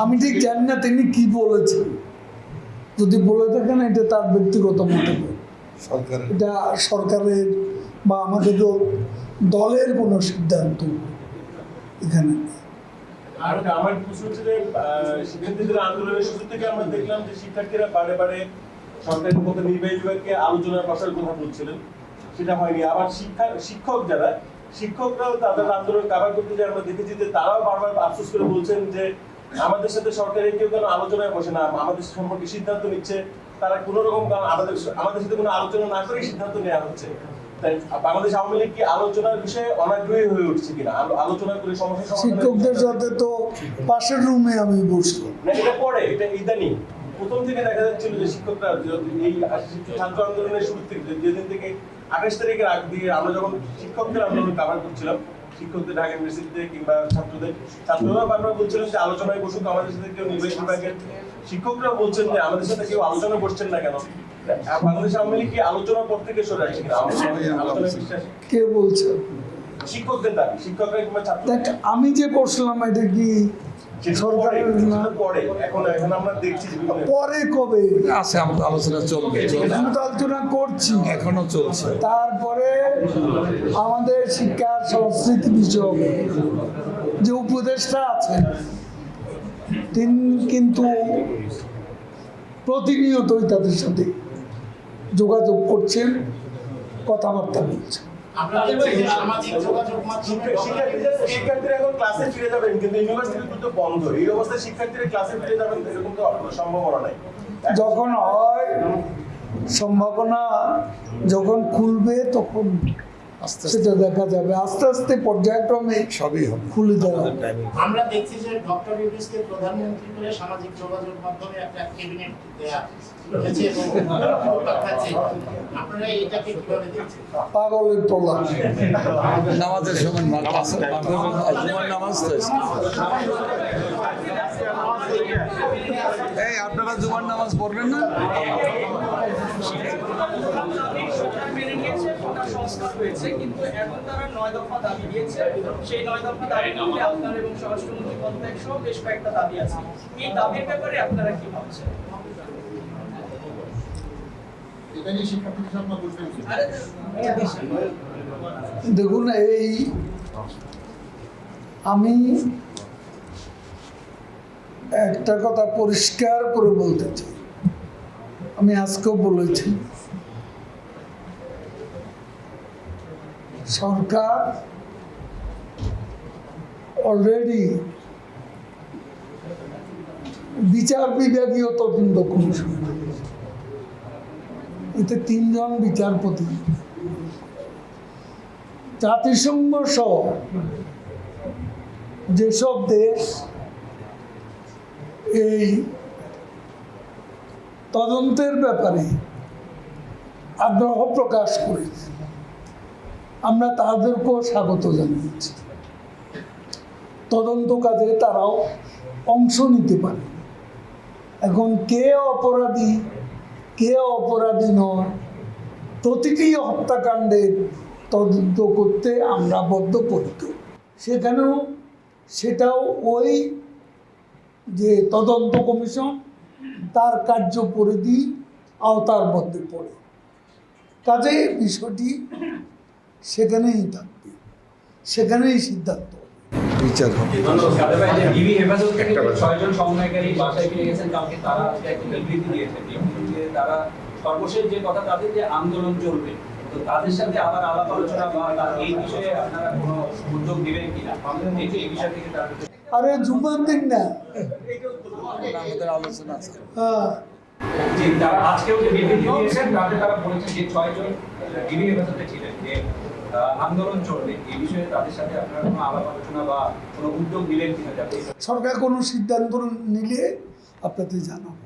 আমি ঠিক জানি না তিনি কি বলেছেন, যদি বলে থাকেন এটা তার ব্যক্তিগত মন্তব্য, এটা সরকারের বা আমাদের দলের কোনো সিদ্ধান্ত এখানে। আর আমার প্রশ্ন হচ্ছে যে শিক্ষার্থীদের আন্দোলনের শুরু থেকে আমরা দেখলাম যে শিক্ষার্থীরা বারে বারে সরকারের পক্ষে নির্বাহী বিভাগকে আলোচনার বসার কথা বলছিলেন, সেটা হয়নি। আবার শিক্ষকরাও তাদের আন্দোলন কাভার করতে যে আমরা দেখেছি যে তারাও বারবার আফসোস করে বলছেন যে আমাদের সাথে সরকারের কেউ কেন আলোচনায় বসে না, আমাদের সম্পর্কে সিদ্ধান্ত নিচ্ছে তারা কোনো রকম আমাদের সাথে কোনো আলোচনা না করে সিদ্ধান্ত নেওয়া হচ্ছে। তাই বাংলাদেশ আওয়ামী লীগ কি আলোচনার বিষয়ে অনাগ্রহী হয়ে উঠছে কিনা? আলোচনা করে সমস্যা শিক্ষকদের সাথে তো পাশের রুমে আমি বসলাম না, এটা পরে, এটা ইদানিং প্রথম থেকে দেখা যাচ্ছিল যে শিক্ষকরা এই ছাত্র আন্দোলনের শুরু থেকে যেদিন থেকে 28 তারিখের আগ দিয়ে আমরা যখন শিক্ষকদের আন্দোলন কাভার করছিলাম, শিক্ষকদের ঢাকা ইউনিভার্সিটিতে কিংবা ছাত্ররা বারবার বলছিলেন যে আলোচনায় বসুক, আমাদের সাথে কেউ নির্বাহী বিভাগের শিক্ষকরা বলছেন যে আমাদের সাথে কেউ আলোচনা করছেন না কেন? বাংলাদেশ আওয়ামী লীগ কি আলোচনার পর থেকে সরে আসছে কিনা? আলোচনায় বিশ্বাস কে বলছে? শিক্ষকদের দাবি, শিক্ষকরা কিংবা ছাত্র। আমি যে বসলাম এটা কি সরকারের না? পরে এখন আমরা দেখছি পরে কবে আছে আলোচনা চলবে, আমি তো আলোচনা করছি, এখনো চলছে। তারপরে আমাদের শিক্ষা সংস্কৃতি বিষয়ক যে উপদেষ্টা আছেন তিনি কিন্তু প্রতিনিয়তই তাদের সাথে যোগাযোগ করছেন, কথাবার্তা বলছেন। শিক্ষার্থীরা এখন ক্লাসে ফিরে যাবেন, কিন্তু ইউনিভার্সিটি তো বন্ধ। এই অবস্থায় শিক্ষার্থীরা ক্লাসে ফিরে যাবেন এরকম তো সম্ভাবনা নাই। যখন হয় সম্ভাবনা, যখন খুলবে তখন সেটা দেখা যাবে, আস্তে আস্তে পর্যায়ক্রমে সবই হবে, খুলে দেওয়া। আমরা দেখছি যে ডক্টর ইউনূসকে প্রধানমন্ত্রী করে সামাজিক যোগাযোগ মাধ্যমে একটা ক্যাবিনেট দেয়া হয়েছে এবং আপনারা এটাকে কিভাবে দেখছেন? পাগলের তোলা। নামাজের সময় জুমার নামাজ তো এই আপনারা জুমার নামাজ পড়বেন না? সংস্কার হয়েছে, কিন্তু এখন তারা 9 দফা দাবি দিয়েছে। সেই 9 দফা দাবির মধ্যে আপনার এবং স্বরাষ্ট্রমন্ত্রী পদত্যাগ সহ বেশ কয়েকটা দাবি আছে। এই দাবির ব্যাপারে আপনারা কি ভাবছেন? দেখুন, এই আমি একটা কথা পরিষ্কার করে বলতে চাই, আমি আজকেও বলেছি, সরকার অলরেডি বিচার বিভাগীয় তদন্ত কমিশন, এতে 3 জন বিচারপতি, জাতিসংঘ সহ যেসব দেশ এই তদন্তের ব্যাপারে আগ্রহ প্রকাশ করেছে, আমরা তাদেরকেও স্বাগত জানিয়েছি। তদন্ত কাজে তারাও অংশ নিতে পারে। এখন কে অপরাধী কে অপরাধী নয়, প্রতিটি হত্যাকাণ্ডের তদন্ত করতে আমরা বদ্ধপরিকর। সেটাও ওই যে তদন্ত কমিশন তার কার্যপরিধি আওতার মধ্যে পড়ে, কাজে বিষয়টি সেখানেই থাকবে, সেখানেই সিদ্ধান্ত বিচার হবে। সর্বশেষ যে কথা তাদের যে আন্দোলন চলবে, তো তাদের সাথে আবার আলাপ আলোচনা বা এই বিষয়ে আপনারা কোনো উদ্যোগ দিবেন কিনা? এই বিষয় থেকে আরে জুম্মার দিন না, আমাদের আলোচনা আছে। হ্যাঁ, যে তারা আজকেও যে বিবৃতি দিয়েছেন তাতে তারা বলেছেন যে 6 জন ডিবি হেফাজতে ছিলেন, যে আন্দোলন চলবে, এই বিষয়ে তাদের সাথে আপনারা কোনো আলাপ আলোচনা বা কোনো উদ্যোগ দিলেন কিনা? যাতে সরকার কোনো সিদ্ধান্ত নিলে আপনাদের জানাবো।